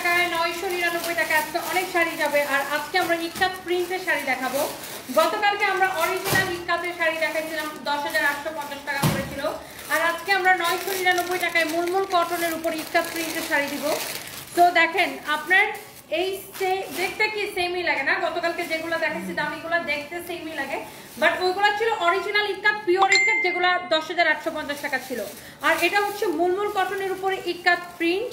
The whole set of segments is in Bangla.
টাকায় 999 টাকা আজকে অনেক শাড়ি যাবে। আর আজকে আমরা ইক্কাত প্রিন্টের শাড়ি দেখাবো। গতকালকে আমরা অরিজিনাল ইক্কাতের শাড়ি দেখাইছিলাম, 10,850 টাকা করেছিল। আর আজকে আমরা 999 টাকায় মুলমুল কটনের উপর ইক্কাত প্রিন্টের শাড়ি দিব। তো দেখেন আপনার এই দেখতে কি সেমই লাগে না? গতকালকে যেগুলো দেখাচ্ছি দামিগুলো দেখতে সেমই লাগে, বাট ওইগুলো ছিল অরিজিনাল ইক্কাত, পিওর ইক্কাত, যেগুলো 10,850 টাকা ছিল। আর এটা হচ্ছে মুলমুল কটনের উপরে ইক্কাত প্রিন্ট।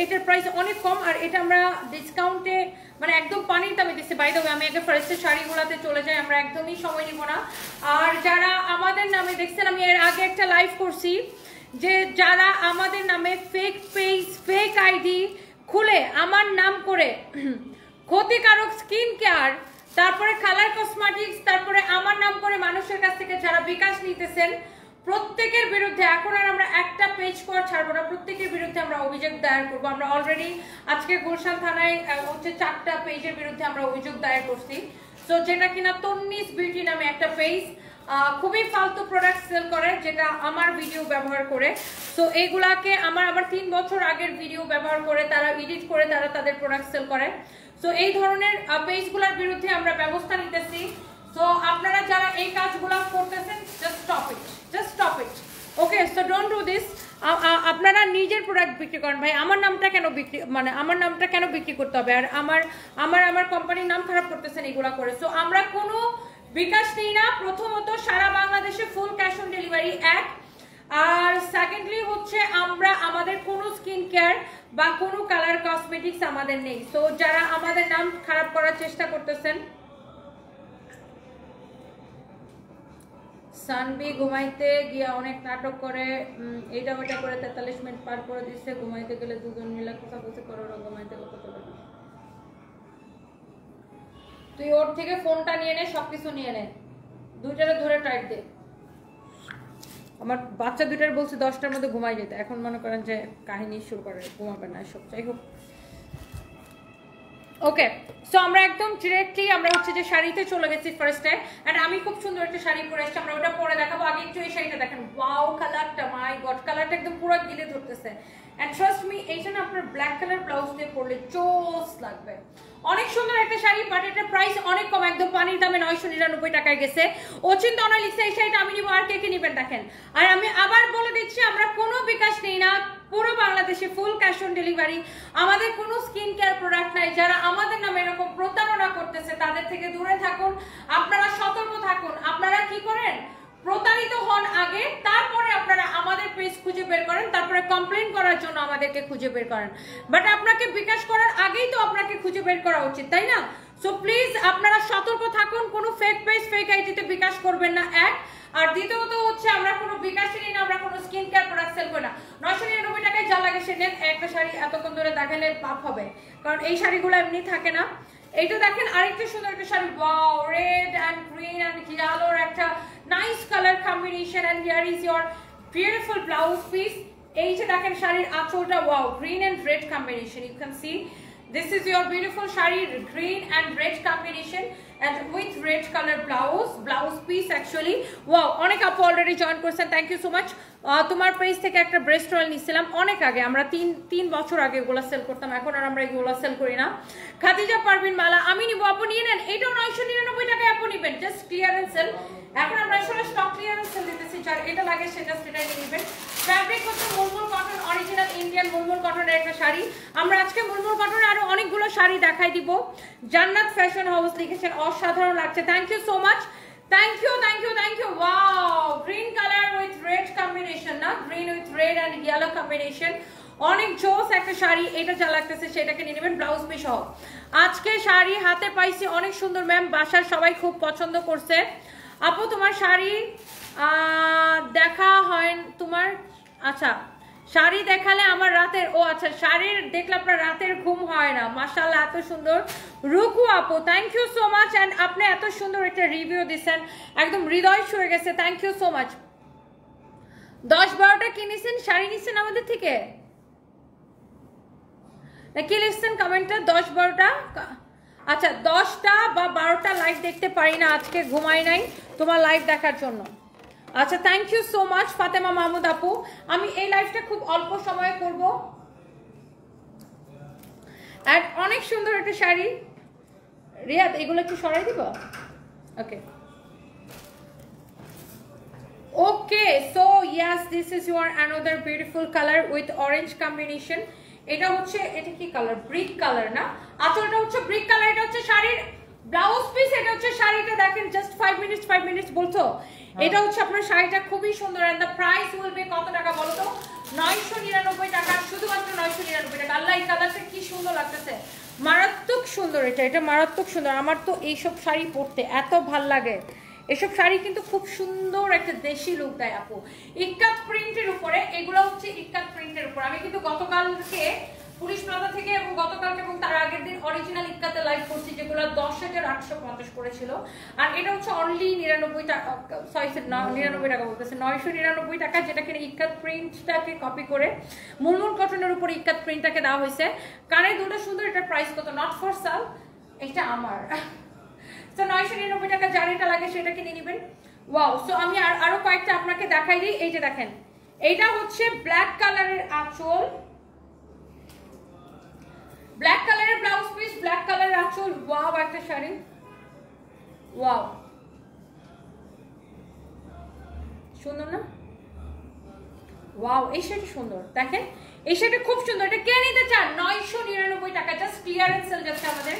এটার প্রাইস অনেক কম। আর এটা আমরা ডিসকাউন্টে মানে একদম পানির দামে দিচ্ছি। বাই দ্য ওয়ে আমি আগে ফার্স্টে শাড়িগুলোতে চলে যাই, আমরা একদমই সময় নিব না। আর যারা আমাদের নামে দেখছেন, আমি এর আগে একটা লাইভ করছি যে যারা আমাদের নামে ফেক পেজ, ফেক আইডি খুলে আমার নাম করে ক্ষতিকারক স্কিন কেয়ার, তারপরে কালার কসমেটিক্স, তারপরে আমার নাম করে মানুষের কাছ থেকে যারা বিকাশ নিতেছেন, প্রত্যেকের বিরুদ্ধে এখন আর আমরা একটা পেজ কর ছাড়বো না, প্রত্যেকের বিরুদ্ধে আমরা অভিযোগ দায়ের করবো। আমরা অলরেডি আজকে গুলশান থানায় হচ্ছে 4টা পেজের বিরুদ্ধে আমরা অভিযোগ দায়ের করছি। তো যেটা কিনা তন্নিস বিউটি নামে একটা পেজ খুবই ফালতু প্রোডাক্ট সেল করে, যেটা আমার ভিডিও ব্যবহার করে। তো এইগুলাকে আবার 3 বছর আগের ভিডিও ব্যবহার করে তারা এডিট করে তারা তাদের প্রোডাক্ট সেল করে। তো এই ধরনের পেজগুলোর বিরুদ্ধে আমরা ব্যবস্থা নিতেছি। তো আপনারা যারা এই কাজগুলো করতেছেন, just stop it, okay? So don't do this. আপনারা নিজের প্রোডাক্ট বিক্রি করেন ভাই, আমার নামটা কেন বিক্রি, মানে আমার নামটা কেন বিক্রি করতে হবে? আর আমার কোম্পানির নাম খারাপ করতেছেন এগুলা করে। সো আমরা কোনো বিকাশ নেই না। প্রথমত সারা বাংলাদেশে ফুল ক্যাশ অন ডেলিভারি, এক। আর সেকেন্ডলি হচ্ছে আমরা আমাদের কোনো স্কিন কেয়ার বা কোনো কালার কসমেটিক্স আমাদের নেই। সো যারা আমাদের নাম খারাপ করার চেষ্টা করতেছেন, সানবি ঘুমাইতে গিয়া অনেক নাটক করে, এটা ওটা করে 43 মিনিট পার করে দিচ্ছে। ঘুমাইতে গেলে দুজন মিলে কোথাকুচি করে, ঘুমাইতে কত করে। তুই ওর থেকে ফোনটা নিয়ে নে, সবকিছু নিয়ে নে, দুইটারে ধরে টাইট দে। আমার বাচ্চা দুইটার বলছে 10টার মধ্যে ঘুমাই যেতে, এখন মনে করেন যে কাহিনী শুরু করে, ঘুমাবে না সব। যাই হোক, ওকে। সো আমরা একদম ডিরেক্টলি আমরা হচ্ছে যে শাড়িতে চলে গেছি ফার্স্টে। এন্ড আমি খুব সুন্দর একটা শাড়ি পরে এসেছি, আমরা ওটা পরে দেখাবো। আগে একটু এই শাড়িটা দেখেন, ওয়াও কালারটা, মাই গড, কালারটা একদম পুরো গিলে ধরতেছে। এন্ড ট্রাস্ট মি, এইটা না আপনার ব্ল্যাক কালার ব্লাউজ দিয়ে পরলে জোস লাগবে। অনেক সুন্দর একটা শাড়ি, বাট এটার প্রাইস অনেক কম, একদম পানির দামে 999 টাকায় গেছে। অচিন্ত অনয় লিখছে এই শাড়িটা আমি নিবো, আর কে কে নিবেন দেখেন। আর আমি আবার বলে দিচ্ছি, আমরা কোনো বিকাশ নেই না, পুরো বাংলাদেশে ফুল ক্যাশ অন ডেলিভারি। আমাদের কোনো স্কিন কেয়ার প্রোডাক্ট নাই। যারা আমাদের নামে এরকম প্রতারণা করতেছে তাদের থেকে দূরে থাকুন, আপনারা সতর্ক থাকুন। আপনারা কি করেন, প্রতারিত হন আগে, তারপরে আপনারা আমাদের পেজ খুঁজে বের করেন, তারপরে কমপ্লেইন করার জন্য আমাদেরকে খুঁজে বের করেন। বাট আপনাকে বিকাশ করার আগেই তো আপনাকে খুঁজে বের করা উচিত, তাই না? সো প্লিজ আপনারা সতর্ক থাকুন, কোনো ফেক পেজ, ফেক আইডিতে বিকাশ করবেন না, এক। আর দ্বিতীয়ত হচ্ছে আমরা কোনো বিকাশই নিই না, আমরা কোনো স্কিন কেয়ার প্রোডাক্ট সেল করি না। 999 টাকায় যা লাগে সে নেন। একটা শাড়ি এতক্ষণ ধরে দেখালে পাপ হবে, কারণ এই শাড়িগুলো এমনি থাকে না। এইটা দেখেন, আরেকটা সুন্দর একটা sari, wow, red and green and ইয়েলোর একটা nice colour combination. And here is your beautiful blouse piece. এই যে দেখেন শাড়ির আঁচলটা, wow, green and red combination, you can see this is your beautiful shari, green and red combination and with red color blouse piece actually. Wow, অনেক আপু অলরেডি জয়েন করছেন, থ্যাংক ইউ সো মাচ। তোমার পেজ থেকে একটা ব্রেস্ট অয়েল নিছিলাম অনেক আগে, আমরা 3 বছর আগে এগুলো সেল করতাম, এখন আর আমরা এগুলো সেল করি না। খাদিজা পারভিন মালা, আমি নিব, আপু নিয়ে নেন। এটাও 999 টাকায় আপু নিবেন, জাস্ট ক্লিয়ারেন্স সেল। এখন আমরা আসলে স্টক ক্লিয়ারেন্স সেল দিতেছি, যার এটা লাগে সে জাস্ট এটা নিয়ে নেবেন। ফ্যাব্রিক হচ্ছে মুলমুল কটন, অরিজিনাল ইন্ডিয়ান মুলমুল কটনের একটা শাড়ি। আমরা আজকে মুলমুল কটনের আরো অনেকগুলো শাড়ি দেখাই দিব। জান্নাত ফ্যাশন হাউস লিখেছেন, অসাধারণ লাগছে, thank you so much, thank you. Wow, green colour with red combination, না green with red and yellow combination, অনেক জোস একটা শাড়ি। এটা যা লাগতেছে সেটাকে নিয়ে নেবেন, ব্লাউজ পিস সহ। আজকে শাড়ি হাতে পাইছি অনেক সুন্দর ম্যাম, বাসার সবাই খুব পছন্দ করছে। আপু তোমার শাড়ি দেখা হয় তোমার, আচ্ছা শাড়ি দেখালে আমার রাতের, ও আচ্ছা শাড়ির দেখলে আপনার রাতের ঘুম হয় না, মাশাআল্লাহ এত সুন্দর। রুকু আপু, thank you so much. And আপনি এত সুন্দর একটা রিভিউ দিচ্ছেন, একদম হৃদয় ছুঁয়ে গেছে, থ্যাংক ইউ সো মাচ। 10-12টা কি নিছেন, শাড়ি নিছেন আমাদের থেকে না কি লিখছেন কমেন্টে? 10-12টা, আচ্ছা 10টা বা 12টা লাইভ দেখতে পারি না আজকে, ঘুমাই নাই তোমার লাইভ দেখার জন্য। আচ্ছা thank you so much Fatema Mahmud আপু। আমি এই লাইভটা খুব অল্প সময়ে করব, আর অনেক সুন্দর একটা শাড়ি। রিয়াদ এগুলো একটু সরাই দিব। Okay okay, so yes this is your another beautiful colour with orange combination. এটা হচ্ছে, এটা কি কালার? ব্রিক কালার না? আঁচলটা হচ্ছে ব্রিক কালার। এটা হচ্ছে শাড়ির ব্লাউজ পিস, এটা হচ্ছে শাড়িটা। দেখেন জাস্ট 5 মিনিটস বলতো। এটা হচ্ছে আপনার শাড়িটা খুবই সুন্দর। And the price will be কত টাকা বলো তো? 999 টাকা, শুধুমাত্র 999 টাকা। আল্লাহ, এই কালারটা কি সুন্দর লাগতেছে, মারাত্মক সুন্দর। এটা মারাত্মক সুন্দর। আমার তো এইসব শাড়ি পরতে এত ভাল লাগে। এসব শাড়ি কিন্তু খুব সুন্দর একটা দেশি লুক দেয় আপু, ইক্কাত প্রিন্টের উপরে। এগুলো হচ্ছে ইক্কাত প্রিন্টের উপর। আমি কিন্তু গতকালকে পুলিশ প্লাজা থেকে এবং গতকালকে এবং তার আগের দিন অরিজিনাল ইক্কাতে লাইভ করছি, যেগুলো 10,850 করেছিল। আর এটা হচ্ছে অনলি 99 টাকা, সরি 99 টাকা বলতেছে, 999 টাকা, যেটা কিনা ইক্কাত প্রিন্টটাকে কপি করে মুলমুল কটনের উপর ইক্কাত প্রিন্টটাকে দেওয়া হয়েছে। কানে দুটো সুন্দর। এটার প্রাইস কত? নট ফর সেল, এটা আমার। তো 999 টাকা, যার এটা লাগে সেটা কিনে নেবেন। ওয়াও, সো আমি আরো কয়েকটা আপনাকে দেখাই দিই। এই যে দেখেন, এইটা হচ্ছে ব্ল্যাক কালারের আঁচল, ব্ল্যাক কালারের ব্লাউজ পিস, ব্ল্যাক কালারের আঁচল। ওয়াও, একটা শাড়ি। ওয়াও, সুন্দর না? ওয়াও, এই শাড়িটা সুন্দর। দেখেন এই শাড়িটা খুব সুন্দর। এটা কে নিতে চান? 999 টাকা। জাস্ট ক্লিয়ারেন্স সেল যাচ্ছে আমাদের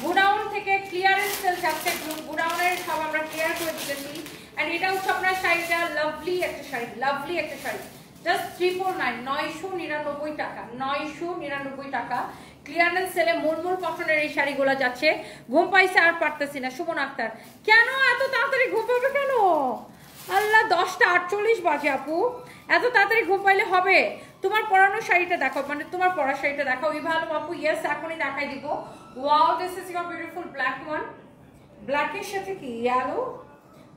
গোডাউন থেকে, ক্লিয়ারেন্স সেল যাচ্ছে। গোডাউনের সব আমরা ক্লিয়ার করে দিতেছি। এন্ড এটা হচ্ছে আপনার শাড়িটা, লাভলি একটা শাড়ি, লাভলি একটা শাড়ি। জাস্ট 349, 999 টাকা, 999 টাকা। ক্লিয়ারেন্স সেলে মুলমুল কটনের এই শাড়িগুলো যাচ্ছে। ঘুম পাইছে আর পারতেছি না। সুমন আক্তার, কেন এত তাড়াতাড়ি ঘুম পাবে কেন? আল্লাহ, 10টা 48 বাজে আপু, এত তাড়াতাড়ি ঘুম পাইলে হবে? তোমার পরানো শাড়িটা দেখো, মানে তোমার পরা শাড়িটা দেখো। ওই ভালো আপু, ইয়েস এখনই দেখাই দিব। Wow, this is your beautiful black one. ব্ল্যাকের সাথে কি ইয়েলো,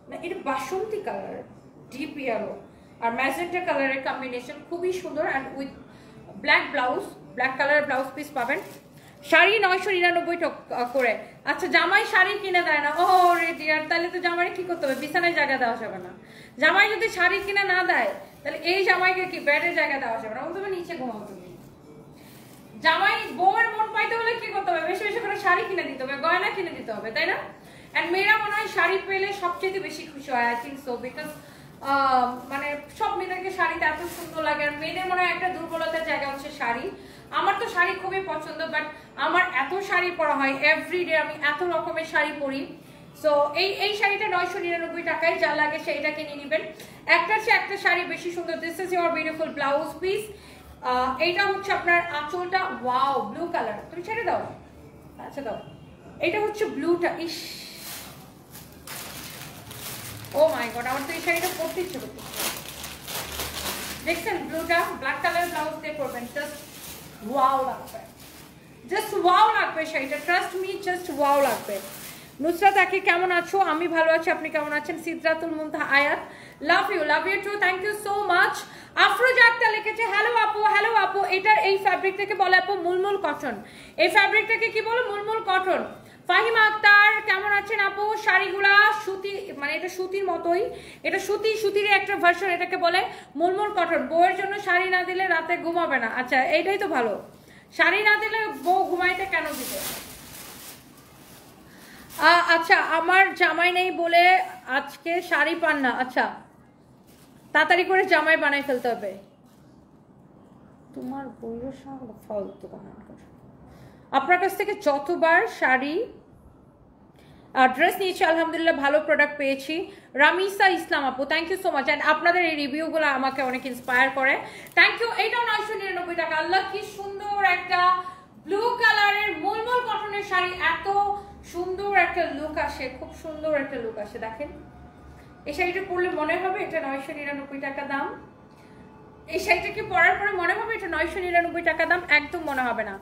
না এটা বাসন্তী কালার, ডিপ ইয়েলো আর ম্যাজেন্টা কালারের কম্বিনেশন, খুবই সুন্দর। And with black blouse, black কালারের ব্লাউজ পিস পাবেন। শাড়ি 999 করে। আচ্ছা, জামাই শাড়ি কিনে দেয় না? ও রে ডিয়ার, তাহলে তো জামাই কি করতে হবে? বিছানায় জায়গা দেওয়া যাবে না। জামাই যদি শাড়ি কিনে না দেয়, তাহলে এই জামাইকে কি বেডের জায়গা দেওয়া যাবে না? তুমি নিচে ঘুমাও। তুমি জামাই বউয়ের মন পাইতে হলে কি করতে হবে? বেশি বেশি করে শাড়ি কিনে দিতে হবে, গয়না কিনে দিতে হবে, তাই না? এন্ড মেয়েরা মনে হয় শাড়ি পেলে সবচেয়ে বেশি খুশি হয়, আই থিঙ্ক সো, বিকজ মানে সব মেয়েদেরকে শাড়িতে এত সুন্দর লাগে। আর মেয়েদের মনে হয় একটা দুর্বলতার জায়গা হচ্ছে শাড়ি। আমার তো শাড়ি খুবই পছন্দ, বাট আমার এত শাড়ি পরা হয় এভরিডে, আমি এত রকমের শাড়ি পরি। সো এই শাড়িটা 999 টাকায়, যা লাগে সেইটা কিনে নেবেন। একটার চেয়ে একটা শাড়ি বেশি সুন্দর। This is your beautiful blouse piece. এইটা হচ্ছে আপনার আঁচলটা। Wow, blue colour. তুমি ছেড়ে দাও, আচ্ছা দাও। এটা হচ্ছে ব্লুটা। ইস, ও মাই গড, আমার তো এই শাড়িটা পরতে ইচ্ছে করছে। দেখছেন ব্লুটা? ব্ল্যাক কালার ব্লাউজ দিয়ে পরবেন, জাস্ট ওয়াও লাগবে, জাস্ট ওয়াও লাগবে শাড়িটা। ট্রাস্ট মি, জাস্ট ওয়াও লাগবে। নুসরাত আকি, কেমন আছো? আমি ভালো আছি, আপনি কেমন আছেন? Sidratul Muntaha Ayat, love you too, thank you so much. Afroza Akter লিখেছে, হ্যালো আপু, হ্যালো আপু। এটার এই ফ্যাব্রিকটাকে বলে আপু মুলমুল কটন। এই ফ্যাব্রিকটাকে কি বলো? মুলমুল কটন। ফাহিমা আক্তার, কেমন আছেন আপু? শাড়িগুলা সুতি, মানে এটা সুতির মতোই, এটা সুতির একটা ভার্সন। এটাকে বলে মুলমুল কটন। বউয়ের জন্য শাড়ি না দিলে রাতে ঘুমাবে না। আচ্ছা, এইটাই তো ভালো। শাড়ি না দিলে বউ ঘুমাইতে কেন দিবে? আচ্ছা, আমার জামাই নেই বলে আজকে শাড়ি পান না। আচ্ছা, তাড়াতাড়ি করে জামাই বানাই ফেলতে হবে। তোমার বউয়ের সঙ্গে ফালতু কমেন্ট কর। আপনার কাছ থেকে যতবার শাড়ি ড্রেস নিয়েছি, আলহামদুলিল্লাহ ভালো প্রোডাক্ট পেয়েছি। রামিসা ইসলাম আপু, thank you so much. And আপনাদের এই রিভিউগুলো আমাকে অনেক ইন্সপায়ার করে, থ্যাংক ইউ। এইটাও 999 টাকা। আল্লাহ, কি সুন্দর একটা ব্লু কালারের মুলমুল কটনের শাড়ি। এত সুন্দর একটা লুক আসে, খুব সুন্দর একটা লুক আসে। দেখেন এই শাড়িটা পরলে মনে হবে এটা 999 টাকা দাম। এই শাড়িটাকে পরার পরে মনে হবে এটা 999 টাকা দাম, একদম মনে হবে না।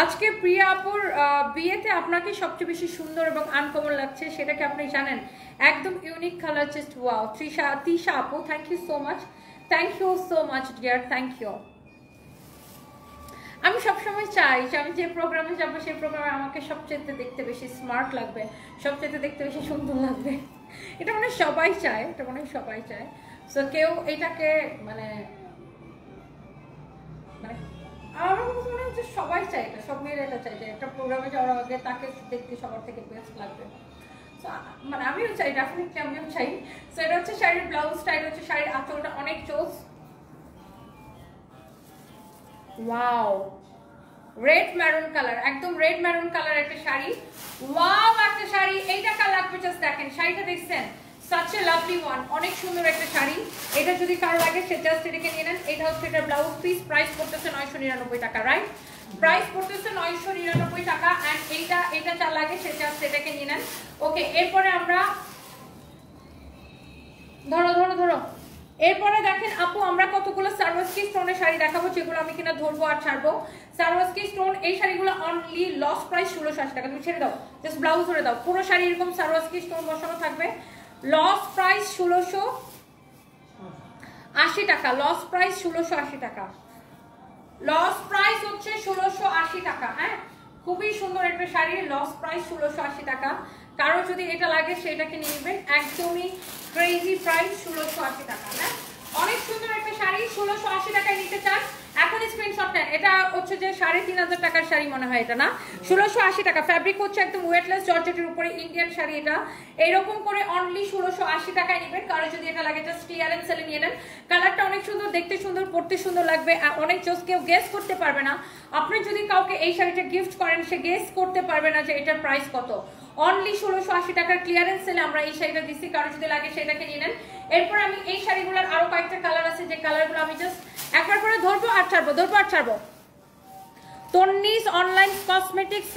আজকে প্রিয়া আপুর বিয়েতে আপনাকে সবচেয়ে বেশি সুন্দর এবং আনকমন লাগছে, সেটা কি আপনি জানেন? একদম unique colour, just wow. Tisha আপু, thank you so much, thank you so much dear, thank you. আমি সবসময় চাই যে আমি যে প্রোগ্রামে যাবো সেই প্রোগ্রামে আমাকে সবচেয়ে দেখতে বেশি স্মার্ট লাগবে, সবচেয়ে দেখতে বেশি সুন্দর লাগবে। এটা মনে হয় সবাই চায়, এটা মনে হয় সবাই চায়। সো কেউ এটাকে মানে আমার মনে হয় হচ্ছে সবাই চাই এটা, সব মেয়েরা এটা চাই যে একটা প্রোগ্রামে যাওয়ার আগে তাকে দেখতে সবার থেকে বেস্ট লাগবে। মানে আমিও চাই, ডেফিনেটলি আমিও চাই। সো এটা হচ্ছে শাড়ির ব্লাউজটা, এটা হচ্ছে শাড়ির আঁচলটা, অনেক চোস। ওয়াও, রেড ম্যারুন কালার, একদম রেড ম্যারুন কালার একটা শাড়ি। ওয়াও একটা শাড়ি, এইটা কার লাগবে জাস্ট দেখেন, শাড়িটা দেখছেন, such a lovely one, অনেক সুন্দর একটা শাড়ি। এটা যদি কারো লাগে সে জাস্ট এটাকে নিয়ে নেন। এটা হচ্ছে এটা ব্লাউজ পিস, প্রাইস পড়তেছে 999 টাকা, রাইট? প্রাইস পড়তেছে 999 টাকা। এন্ড এটা যা লাগে সে জাস্ট এটাকে নিয়ে নেন। ওকে, এরপরে আমরা ধরো ধরো ধরো এরপরে দেখেন আপু, আমরা কতগুলো সারওয়াস্কি স্টোনের শাড়ি দেখাবো, যেগুলো আমি কিনা ধরবো আর ছাড়বো। সারওয়াস্কি স্টোন, এই শাড়িগুলো অনলি লস প্রাইস 1680 টাকা। তুমি ছেড়ে দাও, জাস্ট ব্লাউজ ধরে দাও, পুরো শাড়ি এরকম সারওয়াস্কি স্টোন বসানো থাকবে। লস প্রাইস 1680 টাকা, লস প্রাইস 1680 টাকা, লস প্রাইস হচ্ছে 1680 টাকা। হ্যাঁ, খুবই সুন্দর একটা শাড়ি, লস প্রাইস 1680 টাকা। কারো যদি এটা লাগে সেটাকে নিয়ে নেবেন, একদমই ক্রেজি প্রাইস 1680 টাকা। হ্যাঁ, অনেক সুন্দর একটা শাড়ি, 1680 টাকায় নিতে চান এখন স্ক্রিনশট নেন। এটা হচ্ছে যে 3500 টাকার শাড়ি মনে হয়, এটা না? 1680 টাকা। ফ্যাব্রিক হচ্ছে একদম ওয়েটলেস জর্জেটের উপরে ইন্ডিয়ান শাড়ি। এটা এইরকম করে অনলি 1680 টাকায় নেবেন। কারো যদি এটা লাগে জাস্ট ক্লিয়ারেন্স সেলে নিয়ে নেন। কালারটা অনেক সুন্দর, দেখতে সুন্দর, পরতে সুন্দর লাগবে, অনেক জোস। কেউ গেস করতে পারবে না। আপনি যদি কাউকে এই শাড়িটা গিফট করেন, সে গেস করতে পারবে না যে এটার প্রাইস কত। অনলি 1680 টাকার ক্লিয়ারেন্স সেলে আমরা এই শাড়িটা দিচ্ছি। কারো যদি লাগে সেটাকে নিয়ে নেন। এরপর আমি এই শাড়িগুলোর আরো কয়েকটা কালার আছে, যে কালারগুলো আমি জাস্ট একবার করে ধরবো আর ছাড়বো, ধরবো আর ছাড়বো। Tonni's online cosmetics,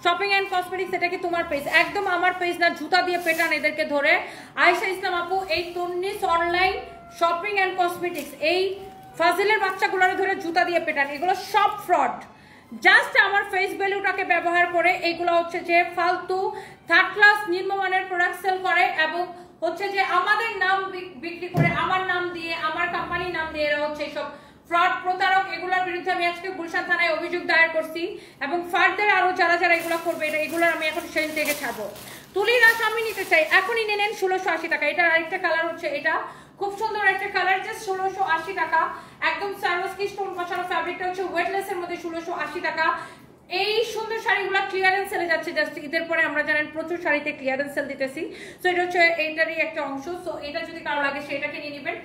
shopping and cosmetics, এটা কি তোমার পেজ? একদম আমার পেজ না, জুতা দিয়ে পেটান এদেরকে ধরে। আয়েশা ইসলাম আপু, এই তন্নিস অনলাইন শপিং এন্ড কসমেটিক্স, এই ফাজিলের বাচ্চাগুলোর ধরে জুতা দিয়ে পেটান, এগুলো সব ফ্রড। জাস্ট আমার ফেস ভ্যালুটাকে ব্যবহার করে এগুলো হচ্ছে যে ফালতু থার্ড ক্লাস নিম্নমানের প্রোডাক্ট সেল করে, এবং হচ্ছে যে আমাদের নাম বিক্রি করে, আমার নাম দিয়ে, আমার কোম্পানির নাম দিয়ে এরা হচ্ছে এইসব ফ্রড প্রতারক। এগুলোর বিরুদ্ধে আমি আজকে গুলশান থানায় অভিযোগ দায়ের করছি, এবং ফার্দার আরো যারা যারা এগুলো করবে, এগুলোর আমি এখন সেল থেকে ছাড়বো। তুলির আশ আমি নিতে চাই, এখনই নিয়ে নেন 1680 টাকা। এটার আরেকটা কালার হচ্ছে এটা, খুব সুন্দর একটা কালার, জাস্ট 1680 টাকা। একদম সারওয়াস্কি স্টোন বসানো, ফ্যাব্রিকটা হচ্ছে ওয়েটলেস এর মধ্যে, 1680 টাকা। এই সুন্দর শাড়িগুলো ক্লিয়ারেন্স সেলে যাচ্ছে জাস্ট ঈদের পরে। আমরা জানেন প্রচুর শাড়িতে ক্লিয়ারেন্স সেল দিতেছি। সো এটা হচ্ছে এইটারই একটা অংশ। সো এটা যদি কারো লাগে সেটাকে নিয়ে নেবেন।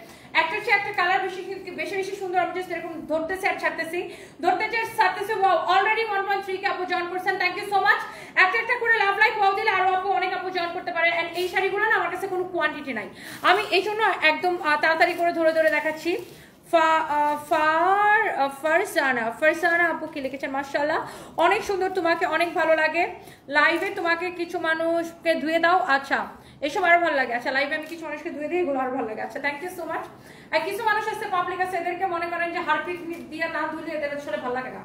একটা হচ্ছে একটা কালার বেশি বেশি সুন্দর, আমি জাস্ট এরকম ধরতেছি আর ছাড়তেছি, ধরতেছি আর ছাড়তেছি। ওয়াও, অলরেডি 1.3 কে আপু জয়েন করছেন, থ্যাংক ইউ সো মাচ। একটা করে লাভ লাইক ওয়াও দিলে আরো আপু, অনেক আপু জয়েন করতে পারে। এন্ড এই শাড়িগুলো না আমার কাছে কোনো কোয়ান্টিটি নাই, আমি এই জন্য একদম তাড়াতাড়ি করে ধরে ধরে দেখাচ্ছি। ফারসানা আপু কি লিখেছেন, মাশাআল্লাহ অনেক সুন্দর, তোমাকে অনেক ভালো লাগে। লাইভে তোমাকে কিছু মানুষকে ধুয়ে দাও, আচ্ছা এসব আরো ভালো লাগে। আচ্ছা, লাইভে আমি কিছু মানুষকে ধুয়ে দিই, এগুলো আরো ভালো লাগে। আচ্ছা, থ্যাংক ইউ সো মাচ। আর কিছু মানুষ আছে পাবলিক আছে, এদেরকে মনে করেন যে হারপিক দিয়ে না ধুলে এদের আসলে ভালো লাগে না,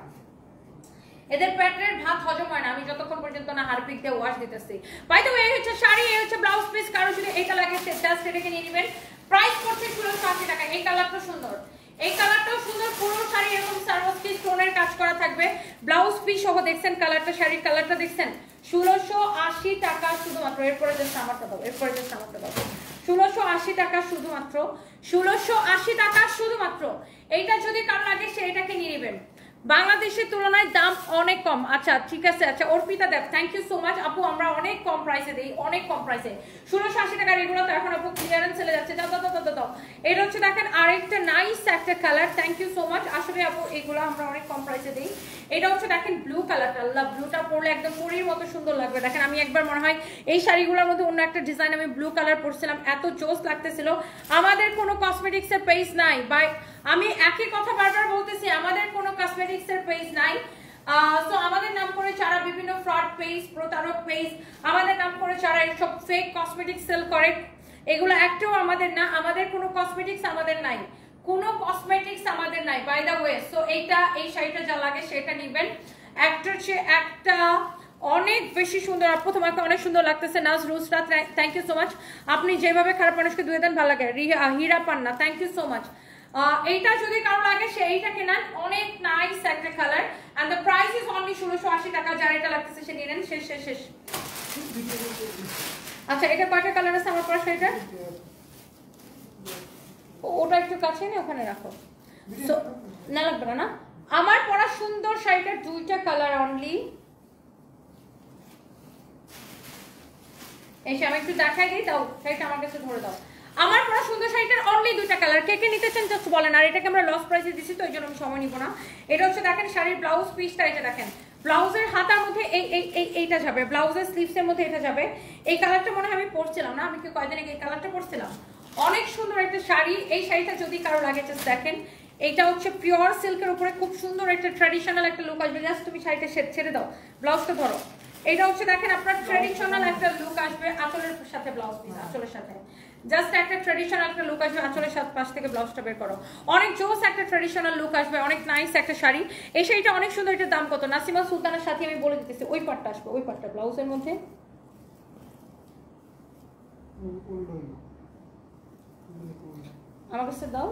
এদের পেটের ভাত হজম হয় না আমি যতক্ষণ পর্যন্ত না হারপিক দিয়ে ওয়াশ দিতেছি। বাই দ্য ওয়ে, এই হচ্ছে শাড়ি, এই হচ্ছে ব্লাউজ পিস। কারো যদি এটা লাগে সে জাস্ট এটাকে নিয়ে নেবেন। প্রাইস পড়ছে 1680 টাকা। এই কালারটা সুন্দর, এই কালারটাও সুন্দর, পুরো শাড়ি এরকম সারওয়াস্কি স্টোনের কাজ করা থাকবে, ব্লাউজ পিস সহ। দেখছেন কালারটা, শাড়ির কালারটা দেখছেন, 1680 টাকা শুধুমাত্র। এরপরে জাস্ট আমারটা দাও, এরপরে জাস্ট আমারটা দাও। 1680 টাকা শুধুমাত্র, 1680 টাকা শুধুমাত্র। এইটা যদি কারো লাগে সে এটাকে নিয়ে নেবেন। বাংলাদেশের তুলনায় দাম অনেক কম। আচ্ছা ঠিক আছে। আচ্ছা, অর্পিতা দেব, থ্যাংক ইউ সো মাচ আপু, আমরা অনেক কম প্রাইসে দেই, অনেক কম প্রাইসে। 1680 টাকার এগুলো তো এখন আপু ক্লিয়ারেন্স চলে যাচ্ছে। দাও দাও দাও দাও। এটা হচ্ছে দেখেন আরেকটা নাইস একটা colour, thank you so much. আসলে আপু এগুলো আমরা অনেক কম প্রাইসে দিই। এটা হচ্ছে দেখেন ব্লু কালারটা, আল্লাহ ব্লুটা পরলে একদম পরীর মতো সুন্দর লাগবে। দেখেন আমি একবার মনে হয় এই শাড়িগুলোর মধ্যে অন্য একটা ডিজাইন আমি ব্লু কালার পরছিলাম, এত জোস লাগতেছিল। আমাদের কোনো কসমেটিক্সের পেজ নাই, বাই আমি একই কথা বারবার বলতেছি, আমাদের কোনো কসমেটিক্সের পেজ নাই। সো আমাদের নাম করে যারা বিভিন্ন ফ্রড পেজ, প্রতারক পেজ, আমাদের নাম করে যারা এইসব ফেক কসমেটিক্স সেল করে, এগুলো একটাও আমাদের না। আমাদের কোনো কসমেটিক্স আমাদের নাই, কোনো কসমেটিক্স আমাদের নাই, বাই দ্য ওয়ে। সো এইটা, এই শাড়িটা যা লাগে সেটা নিবেন। একটা হচ্ছে একটা অনেক বেশি সুন্দর আপু, তোমাকে অনেক সুন্দর লাগতেছে। নাজ রুসরা, থ্যাংক ইউ সো মাচ। আপনি যেভাবে খারাপ মানুষকে ধুয়ে দেন ভালো লাগে। হীরা পান্না, থ্যাংক ইউ সো মাচ। এইটা যদি কারো লাগে সে এইটা কেনান, অনেক নাইস একটা colour. And the price is only 1680 টাকা। যার এটা লাগতেছে সে নিয়ে নেন। শেষ শেষ শেষ। আচ্ছা, এটা কয়টা কালার আছে আমার পরা শাড়িটা? ওটা একটু কাছে নিয়ে ওখানে রাখো। সো না লাগবে না, আমার পরা সুন্দর শাড়িটার দুইটা কালার অনলি। এসে আমি একটু দেখাই দিই, দাও শাড়িটা আমার কাছে ধরে দাও। আমার পরা সুন্দর শাড়িটার অনলি দুইটা কালার, কে কে নিতে চান জাস্ট বলেন। আর এটাকে আমরা লস প্রাইসে দিচ্ছি তো এই জন্য আমি সময় নিব না। এটা হচ্ছে দেখেন শাড়ির ব্লাউজ পিসটা, এটা দেখেন ব্লাউজের হাতার মধ্যে এইটা যাবে, ব্লাউজের স্লিভসের মধ্যে এটা যাবে। এই কালারটা মনে হয় আমি পরছিলাম না, আমি কি কয়দিন আগে এই কালারটা পরছিলাম। অনেক সুন্দর একটা শাড়ি। এই শাড়িটা যদি কারো লাগে জাস্ট দেখেন, এটা হচ্ছে পিওর সিল্কের উপরে খুব সুন্দর একটা ট্র্যাডিশনাল একটা লুক আসবে। জাস্ট তুমি শাড়িটা ছেড়ে দাও, ব্লাউজটা ধরো। এটা হচ্ছে দেখেন আপনার ট্র্যাডিশনাল একটা লুক আসবে আঁচলের সাথে, ব্লাউজ পিস আঁচলের সাথে জাস্ট একটা ট্র্যাডিশনাল একটা লুক আসবে। আঁচলের সাথে পাশ থেকে ব্লাউজটা বের করো, অনেক জোস একটা ট্র্যাডিশনাল লুক আসবে, অনেক নাইস একটা শাড়ি। এই শাড়িটা অনেক সুন্দর। এটার দাম কত নাসিমা সুলতানের সাথে আমি বলে দিতেছি। ওই পাটটা আসবে, ওই পাটটা ব্লাউজের মধ্যে আমার কাছে দাও।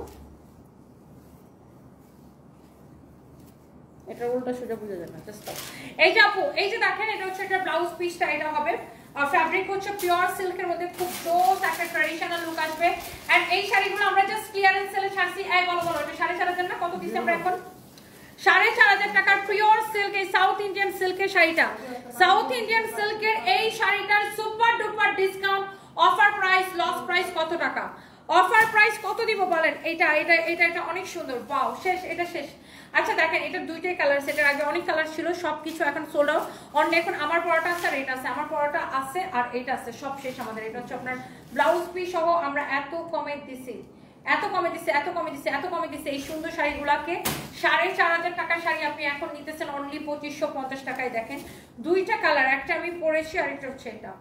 এটা উল্টা সোজা বুঝা যাবে না, জাস্ট দাও। এই যে আপু, এই যে দেখেন এটা হচ্ছে একটা ব্লাউজ পিসটা, এটা হবে আর ফ্যাব্রিক হচ্ছে পিওর সিল্কের মধ্যে খুব জোস একটা ট্র্যাডিশনাল লুক আসবে। এন্ড এই শাড়িগুলো আমরা জাস্ট ক্লিয়ারেন্স সেলে ছাড়ছি। এই বলো বলো, এটা 4,500 না কত দিচ্ছি আমরা এখন? 4,500 টাকার পিওর সিল্ক, এই সাউথ ইন্ডিয়ান সিল্কের শাড়িটা। সাউথ ইন্ডিয়ান সিল্কের এই শাড়িটার super duper discount offer price, loss price কত টাকা? অফার প্রাইস কত দিব বলেন? এটা এটা এটা এটা অনেক সুন্দর, ওয়াও শেষ, এটা শেষ। আচ্ছা দেখেন এটা দুইটাই কালার, সেটার আগে অনেক কালার ছিল, সবকিছু এখন সোল্ড আউট। অন্য এখন আমার পরাটা আছে আর এটা আছে, আমার পরাটা আছে আর এটা আছে, সব শেষ আমাদের। এটা হচ্ছে আপনার ব্লাউজ পিস সহ আমরা এত কমে দিছি, এত কমে দিছে, এত কমে দিছে, এত কমে দিছে। এই সুন্দর শাড়িগুলাকে 4,500 টাকার শাড়ি আপনি এখন নিতেছেন অনলি 2,550 টাকায়। দেখেন দুইটা কালার, একটা আমি পরেছি আর একটা হচ্ছে এটা,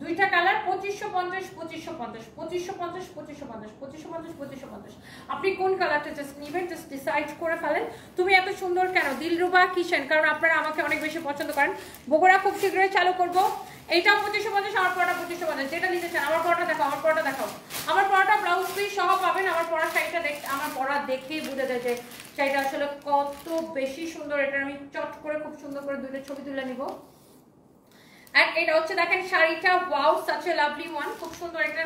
দুইটা কালার 2,550, 2,550, 2,550, 2,550, 2,550, 2,550। আপনি কোন কালারটা জাস্ট নিবেন, জাস্ট ডিসাইড করে ফেলেন। তুমি এত সুন্দর কেন? দিলরুবা কিচেন, কারণ আপনারা আমাকে অনেক বেশি পছন্দ করেন। বগুড়া খুব শীঘ্রই চালু করব। এইটাও 2,550, আমার পড়াটা 2,550। যেটা নিতে চান আমার পড়াটা দেখাও, আমার পড়াটা দেখাও। আমার পড়াটা ব্লাউজ পিস সহ পাবেন। আমার পড়া শাড়িটা আমার পড়া দেখেই বুঝে যায় যে শাড়িটা আসলে কত বেশি সুন্দর। এটা আমি চট করে খুব সুন্দর করে দুইটা ছবি তুলে নিব। And এটা হচ্ছে দেখেন শাড়িটা, wow such a lovely one, খুব সুন্দর একটা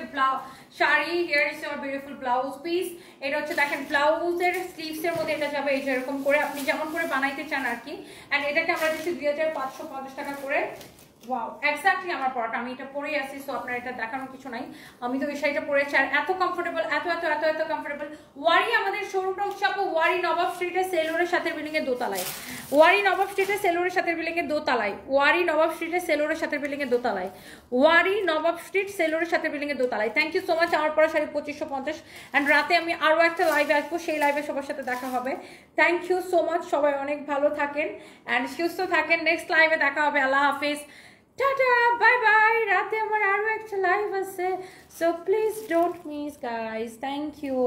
sari. here is your beautiful blouse piece। এটা হচ্ছে দেখেন ব্লাউজের স্লিভস এর মধ্যে এটা যাবে এই যে এরকম করে, আপনি যেমন করে বানাইতে চান আর কি। এন্ড এটাকে আমরা দিচ্ছি 2,550 টাকা করে। ওয়াও এক্স্যাক্টলি আমার পরাটা, আমি এটা পরেই আছি, সো আপনার এটা দেখানোর কিছু নাই। আমি তো এই শাড়িটা পরেছি আর এত কমফোর্টেবল, এত এত এত এত কমফোর্টেবল। ওয়ারি আমাদের শোরুমটা হচ্ছে আপু ওয়ারি নবাব স্ট্রিটে সেলুরের সাথে বিল্ডিং এর দোতলায়। ওয়ারি নবাব স্ট্রিটে সেলুরের সাথে বিল্ডিং এর দোতলায়। ওয়ারি নবাব স্ট্রিটে সেলুরের সাথে বিল্ডিং এর দোতলায়। ওয়ারি নবাব স্ট্রিট সেলুরের সাথে বিল্ডিং এর দোতলায়। Thank you so much. আমার পরা শাড়ি 2,550। এন্ড রাতে আমি আরো একটা লাইভে আসবো, সেই লাইভে সবার সাথে দেখা হবে। থ্যাংক ইউ সো মাচ, সবাই অনেক ভালো থাকেন এন্ড সুস্থ থাকেন। নেক্সট লাইভে দেখা হবে। আল্লাহ হাফেজ, টাটা, বাই বাই। রাতে আমার আরো একটা লাইভ আছে, so please don't miss guys. Thank you.